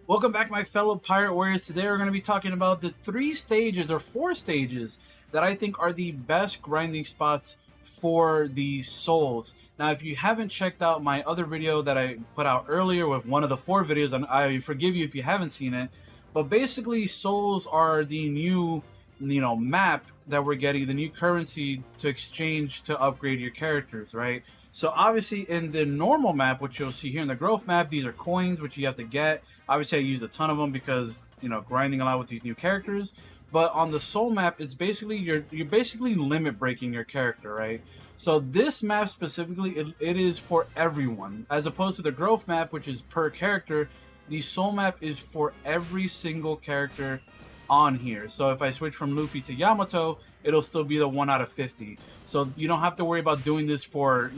Welcome back, my fellow pirate warriors. Today we're going to be talking about the 4 stages that I think are the best grinding spots for the souls. Now, if you haven't checked out my other video that I put out earlier with one of the 4 videos, and I forgive you if you haven't seen it, but basically souls are the new map that we're getting, the new currency to exchange to upgrade your characters, right? So obviously in the normal map, which you'll see here in the growth map, these are coins which you have to get. Obviously I used a ton of them because grinding a lot with these new characters. But on the soul map, it's basically you're basically limit breaking your character, right? So this map specifically, it is for everyone, as opposed to the growth map, which is per character. The soul map is for every single character on here. So if I switch from Luffy to Yamato, it'll still be the 1 out of 50. So you don't have to worry about doing this for,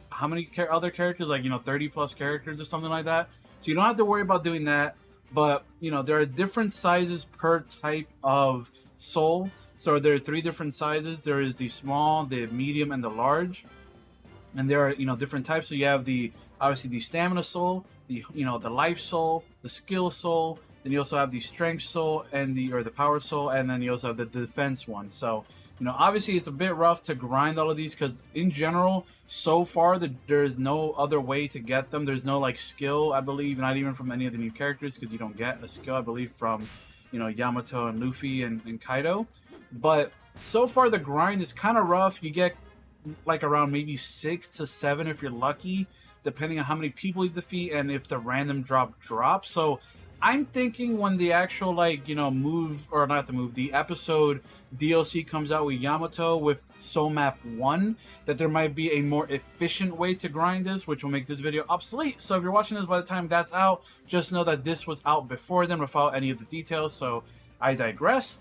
how many other characters, like, 30 plus characters or something like that. So you don't have to worry about doing that. But, there are different sizes per type of soul. So there are 3 different sizes. There is the small, the medium, and the large. And there are, different types. So you have obviously the stamina soul, the life soul, the skill soul. Then you also have the strength soul and the power soul, and then you also have the defense one. So, obviously it's a bit rough to grind all of these because in general, so far there's no other way to get them. There's no like skill, I believe, not even from any of the new characters, because you don't get a skill, I believe, from Yamato and Luffy and Kaido. But so far the grind is kind of rough. You get like around maybe 6 to 7 if you're lucky, depending on how many people you defeat and if the random drop drops. So I'm thinking when the actual the episode DLC comes out with Yamato with Soul Map 1, that there might be a more efficient way to grind this, which will make this video obsolete. So if you're watching this by the time that's out, just know that this was out before then without any of the details. So I digress.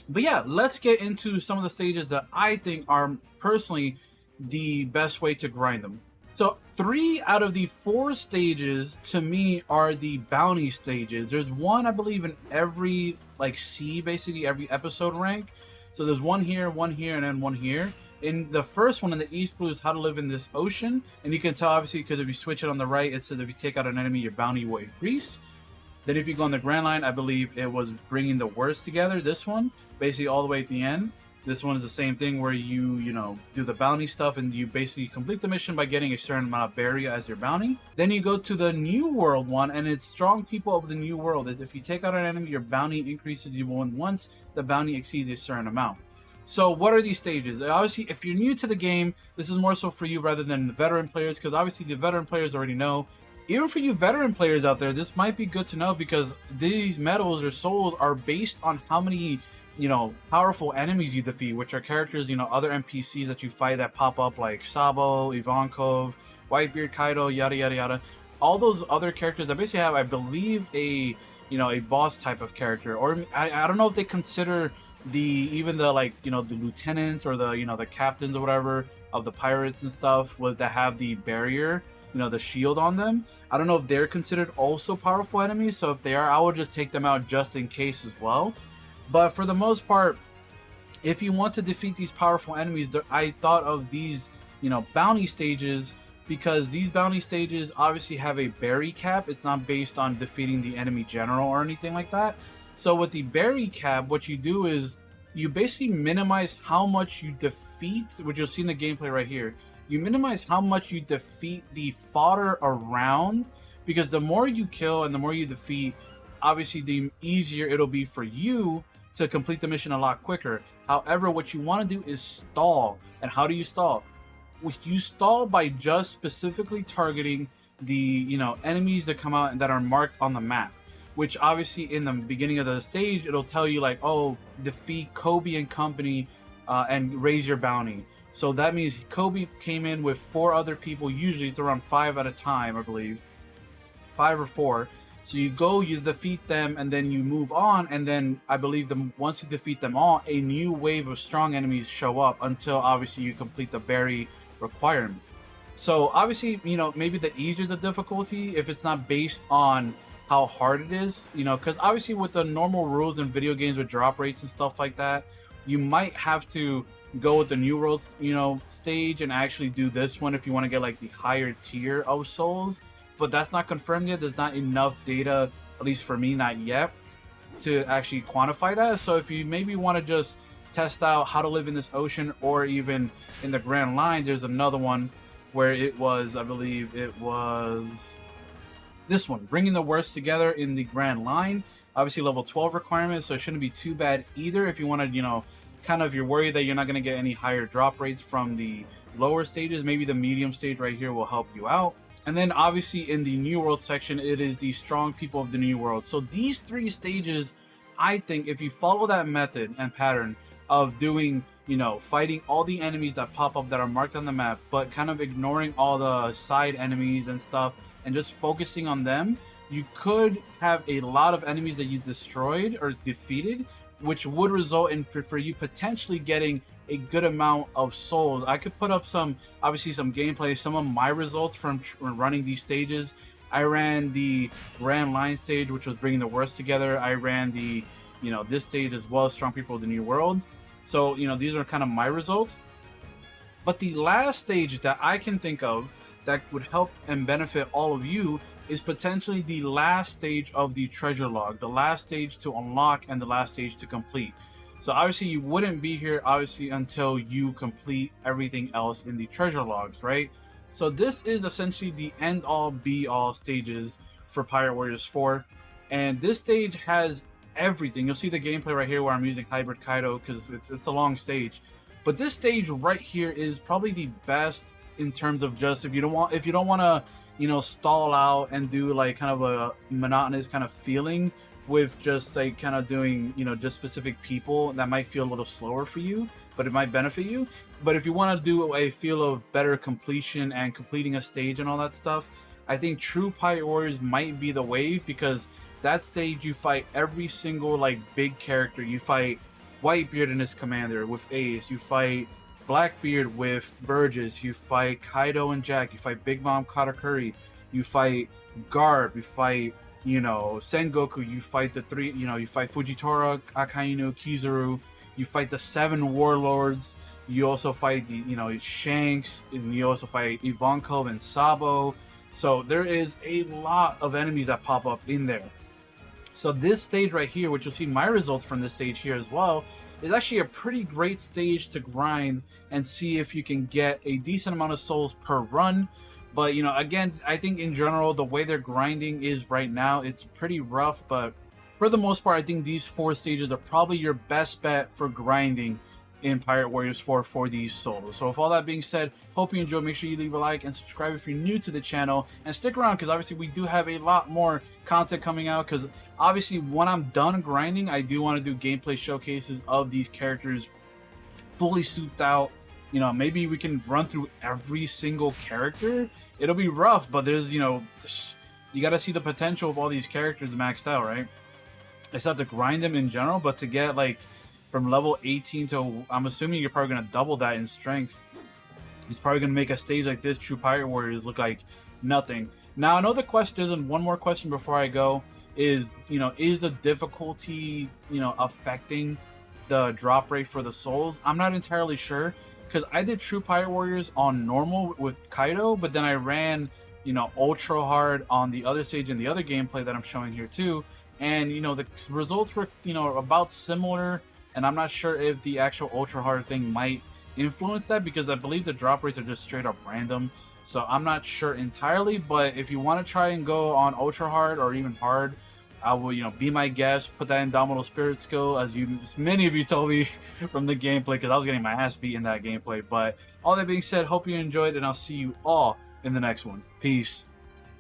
But yeah, let's get into some of the stages that I think are personally the best way to grind them. So 3 out of the 4 stages to me are the bounty stages. There's one, I believe, in every C, basically every episode rank. So there's one here, and then one here. In the first one, in the East Blue, is how to live in this ocean. And you can tell, obviously, because if you switch it on the right, it says if you take out an enemy, your bounty will increase. Then if you go on the Grand Line, I believe it was bringing the words together, this one, basically all the way at the end. This one is the same thing where you do the bounty stuff and you basically complete the mission by getting a certain amount of barrier as your bounty. Then you go to the New World one, and it's strong people of the New World. If you take out an enemy, your bounty increases. You win once the bounty exceeds a certain amount. So what are these stages? Obviously, if you're new to the game, this is more so for you rather than the veteran players, because obviously the veteran players already know. Even for you veteran players out there, this might be good to know, because these medals or souls are based on how many powerful enemies you defeat, which are characters, other NPCs that you fight that pop up, like Sabo, Ivankov, Whitebeard, Kaido, yada yada yada. All those other characters that basically have, I believe, a boss type of character, or I don't know if they consider the lieutenants or the captains or whatever of the pirates and stuff that have the barrier, the shield on them. I don't know if they're considered also powerful enemies. So if they are, I will just take them out just in case as well. But for the most part, if you want to defeat these powerful enemies, I thought of these, bounty stages, because these bounty stages obviously have a berry cap. It's not based on defeating the enemy general or anything like that. So with the berry cap, what you do is you basically minimize how much you defeat, which you'll see in the gameplay right here. You minimize how much you defeat the fodder around, because the more you kill and the more you defeat, obviously the easier it'll be for you to complete the mission a lot quicker. However, what you want to do is stall. And how do you stall? You stall by just specifically targeting the enemies that come out and that are marked on the map, which obviously in the beginning of the stage it'll tell you like, oh, defeat Kobe and company and raise your bounty. So that means Kobe came in with 4 other people. Usually it's around 5 at a time, I believe, 5 or 4. So you go, you defeat them, and then you move on, and then I believe once you defeat them all, a new wave of strong enemies show up until obviously you complete the berry requirement. So obviously, maybe the easier the difficulty, if it's not based on how hard it is, because obviously with the normal rules in video games with drop rates and stuff like that, you might have to go with the New World, stage and actually do this one if you want to get like the higher tier of souls. But that's not confirmed yet. There's not enough data at least for me, not yet, to actually quantify that. So if you maybe want to just test out how to live in this ocean, or even in the Grand Line, there's another one where it was, I believe it was this one, bringing the worst together in the Grand Line. Obviously level 12 requirement, so it shouldn't be too bad either if you want to, you know, kind of, you're worried that you're not going to get any higher drop rates from the lower stages. Maybe the medium stage right here will help you out. And then obviously in the New World section, it is the strong people of the New World. So these 3 stages, I think if you follow that method and pattern of doing, you know, fighting all the enemies that pop up that are marked on the map, but kind of ignoring all the side enemies and stuff and just focusing on them, you could have a lot of enemies that you destroyed or defeated, which would result in for you potentially getting a good amount of souls. I could put up some, obviously some gameplay, some of my results from running these stages. I ran the Grand Line stage, which was bringing the worst together. I ran the, you know, this stage as well as Strong People of the New World. So, you know, these are kind of my results. But the last stage that I can think of that would help and benefit all of you is potentially the last stage of the treasure log, the last stage to unlock and the last stage to complete. So obviously you wouldn't be here obviously until you complete everything else in the treasure logs, right? So this is essentially the end all be all stages for Pirate Warriors 4. And this stage has everything. You'll see the gameplay right here where I'm using Hybrid Kaido because it's a long stage. But this stage right here is probably the best in terms of just if you don't want to, you know, stall out and do like kind of a monotonous kind of feeling with just like kind of doing, you know, just specific people, that might feel a little slower for you, but it might benefit you. But if you want to do a feel of better completion and completing a stage and all that stuff, I think True Pirate Warriors might be the wave, because that stage you fight every single like big character. You fight Whitebeard and his commander with Ace, you fight Blackbeard with Burgess, you fight Kaido and Jack, you fight Big Mom Katakuri, you fight Garp, you fight, you know, Sengoku, you fight the 3, you know, you fight Fujitora, Akainu, Kizaru, you fight the 7 warlords, you also fight the, you know, Shanks, and you also fight Ivankov and Sabo. So there is a lot of enemies that pop up in there. So this stage right here, which you'll see my results from this stage here as well, is actually a pretty great stage to grind and see if you can get a decent amount of souls per run. But, you know, again, I think in general, the way they're grinding is right now, it's pretty rough. But for the most part, I think these 4 stages are probably your best bet for grinding in Pirate Warriors 4 for these solos. So with all that being said, hope you enjoyed. Make sure you leave a like and subscribe if you're new to the channel, and stick around because obviously we do have a lot more content coming out, because obviously when I'm done grinding, I do want to do gameplay showcases of these characters fully souped out. You know, maybe we can run through every single character. It'll be rough, but there's, you know, you got to see the potential of all these characters maxed out, right? It's not to grind them in general, but to get like from level 18 to, I'm assuming you're probably going to double that in strength. He's probably going to make a stage like this, True Pirate Warriors, look like nothing. Now, I know the question, and one more question before I go, is, you know, is the difficulty, you know, affecting the drop rate for the souls? I'm not entirely sure, because I did True Pirate Warriors on normal with Kaido, but then I ran, you know, ultra hard on the other stage and the other gameplay that I'm showing here too. And, you know, the results were, you know, about similar. And I'm not sure if the actual ultra hard thing might influence that, because I believe the drop rates are just straight up random. So I'm not sure entirely, but if you want to try and go on ultra hard or even hard, I will, you know, be my guest. Put that Indomitable Spirit skill, as many of you told me from the gameplay, because I was getting my ass beat in that gameplay. But all that being said, hope you enjoyed, and I'll see you all in the next one. Peace.